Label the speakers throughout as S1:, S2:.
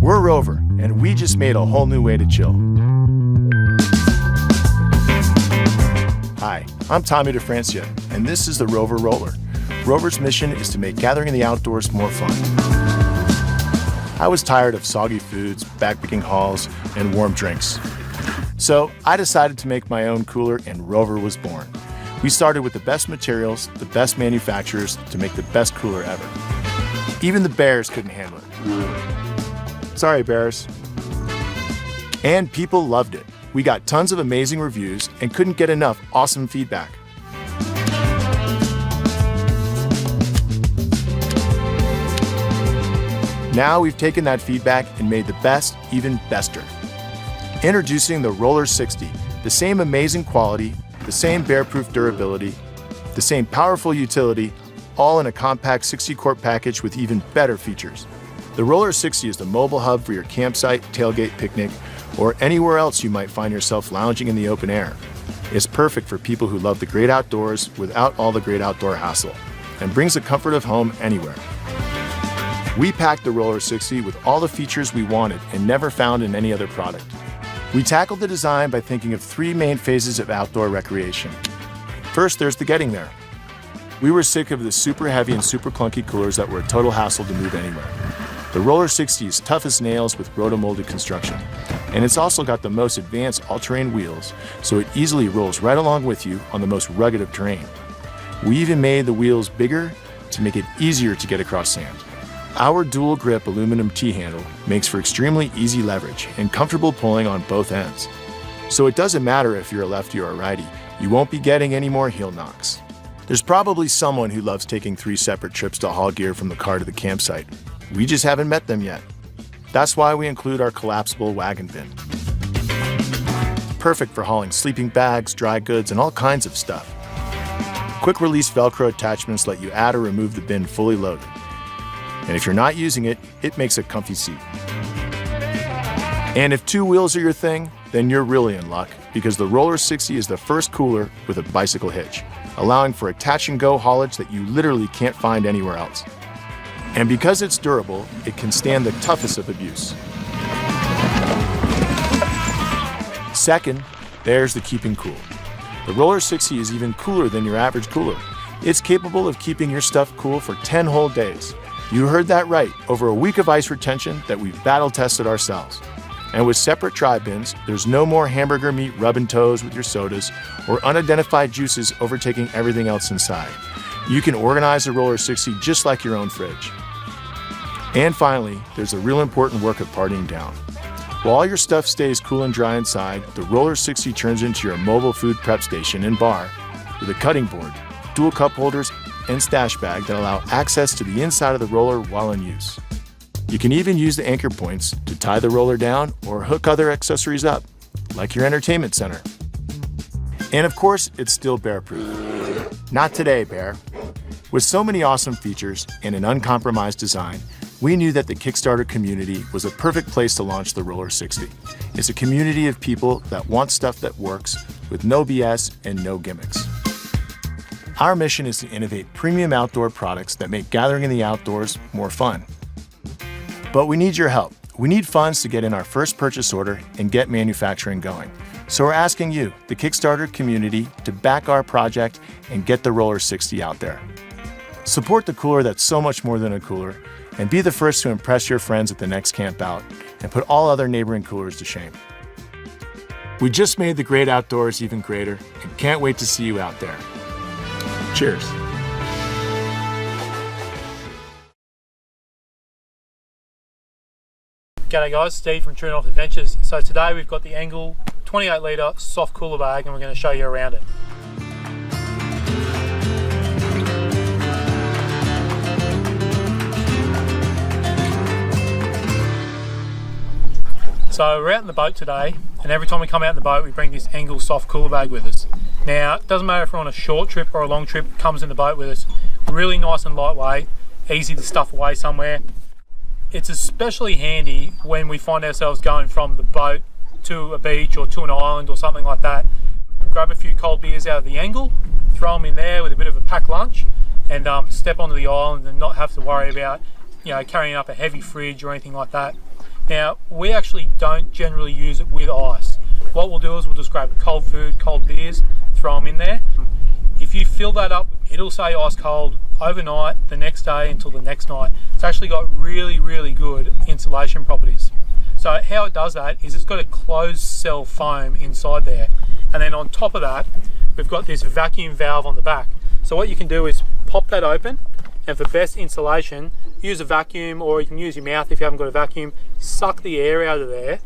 S1: We're RovR, and we just made a whole new way to chill. Hi, I'm Tommy DeFrancia, and this is the RovR RollR. RovR's mission is to make gathering in the outdoors more fun. I was tired of soggy foods, backpacking hauls, and warm drinks. So I decided to make my own cooler, and RovR was born. We started with the best materials, the best manufacturers to make the best cooler ever. Even the bears couldn't handle it. Sorry, bears. And people loved it. We got tons of amazing reviews and couldn't get enough awesome feedback. Now we've taken that feedback and made the best even bester. Introducing the RollR 60, the same amazing quality, the same bear-proof durability, the same powerful utility, all in a compact 60-quart package with even better features. The RollR 60 is the mobile hub for your campsite, tailgate, picnic, or anywhere else you might find yourself lounging in the open air. It's perfect for people who love the great outdoors without all the great outdoor hassle, and brings the comfort of home anywhere. We packed the RollR 60 with all the features we wanted and never found in any other product. We tackled the design by thinking of three main phases of outdoor recreation. First, there's the getting there. We were sick of the super heavy and super clunky coolers that were a total hassle to move anywhere. The RollR 60 is tough as nails with roto-molded construction, and it's also got the most advanced all-terrain wheels, so it easily rolls right along with you on the most rugged of terrain. We even made the wheels bigger to make it easier to get across sand. Our dual grip aluminum T-handle makes for extremely easy leverage and comfortable pulling on both ends. So it doesn't matter if you're a lefty or a righty, you won't be getting any more heel knocks. There's probably someone who loves taking 3 separate trips to haul gear from the car to the campsite. We just haven't met them yet. That's why we include our collapsible wagon bin. Perfect for hauling sleeping bags, dry goods, and all kinds of stuff. Quick release Velcro attachments let you add or remove the bin fully loaded. And if you're not using it, it makes a comfy seat. And if 2 wheels are your thing, then you're really in luck, because the RollR 60 is the first cooler with a bicycle hitch, allowing for attach-and-go haulage that you literally can't find anywhere else. And because it's durable, it can stand the toughest of abuse. Second, there's the keeping cool. The RollR 60 is even cooler than your average cooler. It's capable of keeping your stuff cool for 10 whole days. You heard that right, over a week of ice retention that we've battle tested ourselves. And with separate dry bins, there's no more hamburger meat rubbing toes with your sodas or unidentified juices overtaking everything else inside. You can organize the RollR 60 just like your own fridge. And finally, there's the real important work of partying down. While all your stuff stays cool and dry inside, the RollR 60 turns into your mobile food prep station and bar with a cutting board, dual cup holders, and stash bag that allow access to the inside of the roller while in use. You can even use the anchor points to tie the roller down or hook other accessories up, like your entertainment center. And of course, it's still bear-proof. Not today, bear. With so many awesome features and an uncompromised design, we knew that the Kickstarter community was a perfect place to launch the RollR 60. It's a community of people that want stuff that works with no BS and no gimmicks. Our mission is to innovate premium outdoor products that make gathering in the outdoors more fun. But we need your help. We need funds to get in our first purchase order and get manufacturing going. So we're asking you, the Kickstarter community, to back our project and get the RollR 60 out there. Support the cooler that's so much more than a cooler, and be the first to impress your friends at the next camp out and put all other neighboring coolers to shame. We just made the great outdoors even greater and can't wait to see you out there. Cheers.
S2: G'day guys, Steve from True North Adventures. So today we've got the Engel 28 litre soft cooler bag and we're going to show you around it. So we're out in the boat today, and every time we come out in the boat we bring this Engel soft cooler bag with us. Now, it doesn't matter if we're on a short trip or a long trip, it comes in the boat with us. Really nice and lightweight, easy to stuff away somewhere. It's especially handy when we find ourselves going from the boat to a beach or to an island or something like that. Grab a few cold beers out of the Engel, throw them in there with a bit of a packed lunch, and step onto the island and not have to worry about carrying up a heavy fridge or anything like that. Now, we actually don't generally use it with ice. What we'll do is we'll just grab cold food, cold beers, throw them in there. If you fill that up, it'll say ice cold overnight, the next day until the next night. It's actually got really, really good insulation properties. So how it does that is it's got a closed cell foam inside there. And then on top of that, we've got this vacuum valve on the back. So what you can do is pop that open, and for best insulation, use a vacuum, or you can use your mouth if you haven't got a vacuum, suck the air out of there,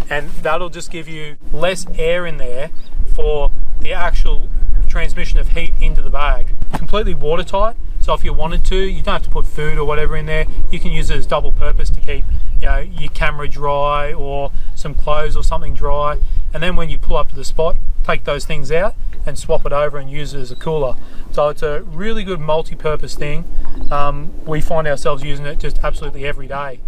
S2: and that'll just give you less air in there for the actual transmission of heat into the bag. Completely watertight, so if you wanted to, you don't have to put food or whatever in there. You can use it as double purpose to keep, you know, your camera dry or some clothes or something dry, and then when you pull up to the spot, take those things out and swap it over and use it as a cooler. So it's a really good multi-purpose thing. We find ourselves using it just absolutely every day.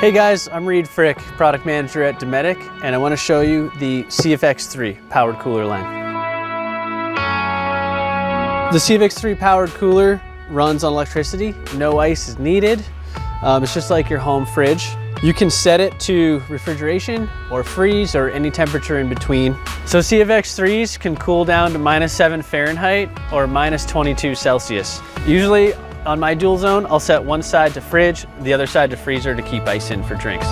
S3: Hey guys, I'm Reed Frick, product manager at Dometic, and I want to show you the CFX3 powered cooler line. The CFX3 powered cooler runs on electricity. No ice is needed. It's just like your home fridge. You can set it to refrigeration or freeze or any temperature in between. So CFX3s can cool down to -7 Fahrenheit or -22 Celsius. Usually on my dual zone, I'll set one side to fridge, the other side to freezer to keep ice in for drinks.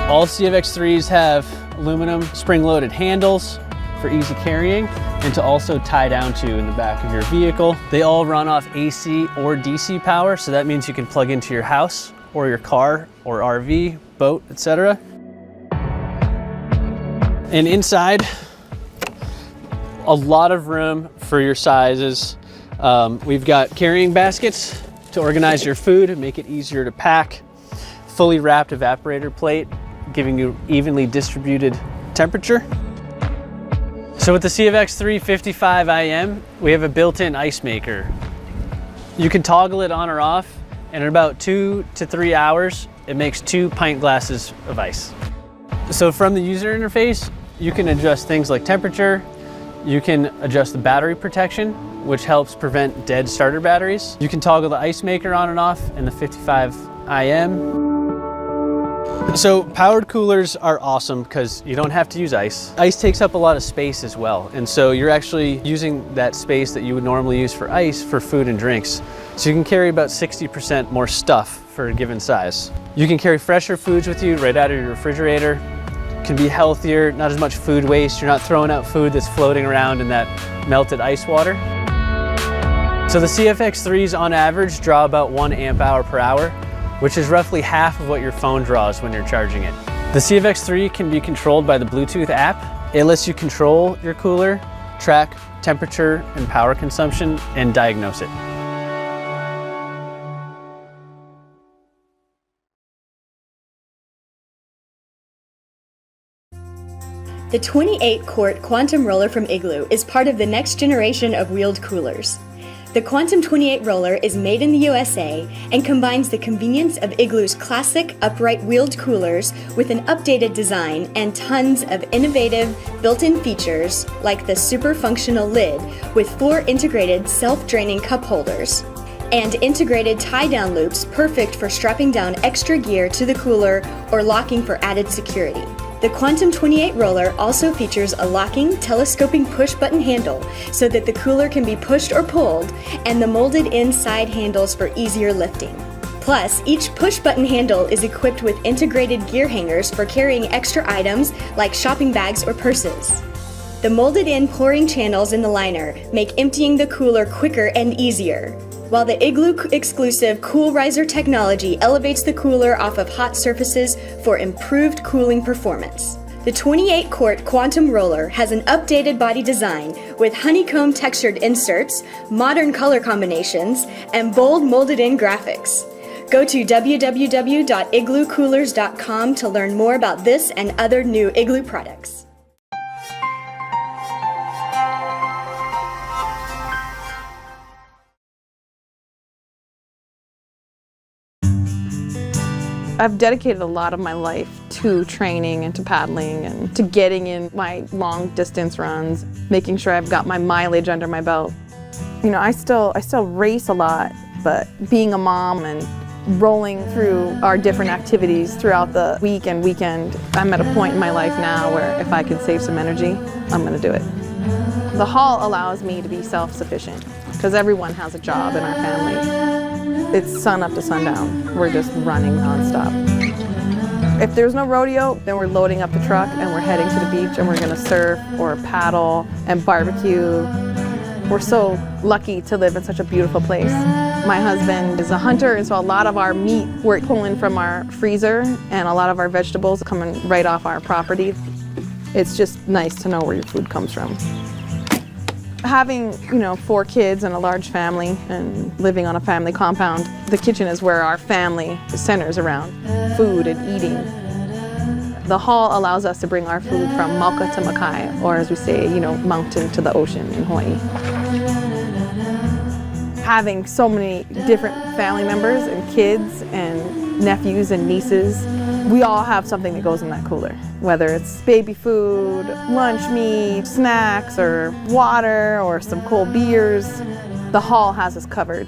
S3: All CFX3s have aluminum spring-loaded handles for easy carrying and to also tie down to in the back of your vehicle. They all run off AC or DC power, so that means you can plug into your house or your car or RV, boat, etc. And inside, a lot of room for your sizes. We've got carrying baskets to organize your food and make it easier to pack. Fully wrapped evaporator plate, giving you evenly distributed temperature. So with the CFX3 55 IM, we have a built-in ice maker. You can toggle it on or off, and in about 2 to 3 hours, it makes 2 pint glasses of ice. So from the user interface, you can adjust things like temperature, you can adjust the battery protection, which helps prevent dead starter batteries. You can toggle the ice maker on and off in the 55 IM. So powered coolers are awesome because you don't have to use ice. Ice takes up a lot of space as well, and so you're actually using that space that you would normally use for ice for food and drinks. So you can carry about 60% more stuff for a given size. You can carry fresher foods with you right out of your refrigerator. Can be healthier, not as much food waste. You're not throwing out food that's floating around in that melted ice water. So the CFX3s on average draw about 1 amp hour per hour, which is roughly half of what your phone draws when you're charging it. The CFX3 can be controlled by the Bluetooth app. It lets you control your cooler, track temperature and power consumption, and diagnose it.
S4: The 28-quart Quantum Roller from Igloo is part of the next generation of wheeled coolers. The Quantum 28 Roller is made in the USA and combines the convenience of Igloo's classic upright wheeled coolers with an updated design and tons of innovative built-in features like the super functional lid with 4 integrated self-draining cup holders and integrated tie-down loops perfect for strapping down extra gear to the cooler or locking for added security. The Quantum 28 Roller also features a locking, telescoping push-button handle so that the cooler can be pushed or pulled, and the molded-in side handles for easier lifting. Plus, each push-button handle is equipped with integrated gear hangers for carrying extra items like shopping bags or purses. The molded-in pouring channels in the liner make emptying the cooler quicker and easier, while the Igloo exclusive Cool Riser technology elevates the cooler off of hot surfaces for improved cooling performance. The 28-quart Quantum Roller has an updated body design with honeycomb textured inserts, modern color combinations, and bold molded-in graphics. Go to www.igloocoolers.com to learn more about this and other new Igloo products.
S5: I've dedicated a lot of my life to training and to paddling and to getting in my long distance runs, making sure I've got my mileage under my belt. You know, I still race a lot, but being a mom and rolling through our different activities throughout the week and weekend, I'm at a point in my life now where if I can save some energy, I'm gonna do it. The hall allows me to be self-sufficient because everyone has a job in our family. It's sun up to sundown. We're just running nonstop. If there's no rodeo, then we're loading up the truck and we're heading to the beach and we're gonna surf or paddle and barbecue. We're so lucky to live in such a beautiful place. My husband is a hunter, and so a lot of our meat we're pulling from our freezer, and a lot of our vegetables are coming right off our property. It's just nice to know where your food comes from. Having, 4 kids and a large family and living on a family compound, the kitchen is where our family centers around food and eating. The hall allows us to bring our food from Malka to Makai, or as we say, mountain to the ocean in Hawaii. Having so many different family members and kids and nephews and nieces, we all have something that goes in that cooler. Whether it's baby food, lunch meat, snacks, or water, or some cold beers, the hall has us covered.